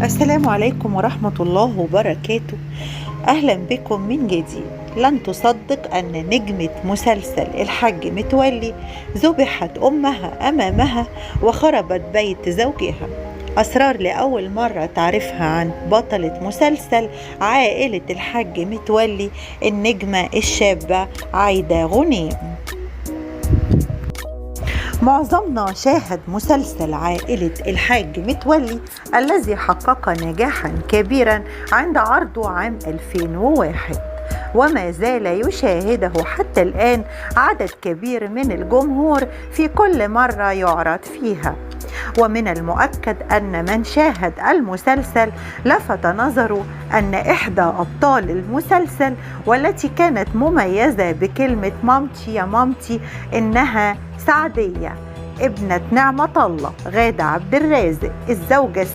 السلام عليكم ورحمة الله وبركاته. أهلا بكم من جديد. لن تصدق أن نجمة مسلسل الحاج متولي ذبحت أمها أمامها وخربت بيت زوجها. أسرار لأول مرة تعرفها عن بطلة مسلسل عائلة الحاج متولي، النجمة الشابة عايدة غنيم. معظمنا شاهد مسلسل عائلة الحاج متولي الذي حقق نجاحا كبيرا عند عرضه عام 2001، وما زال يشاهده حتى الآن عدد كبير من الجمهور في كل مرة يعرض فيها. ومن المؤكد أن من شاهد المسلسل لفت نظره أن إحدى أبطال المسلسل، والتي كانت مميزة بكلمة مامتي يا مامتي، إنها سعدية ابنة نعمة الله غادة عبد الرازق، الزوجة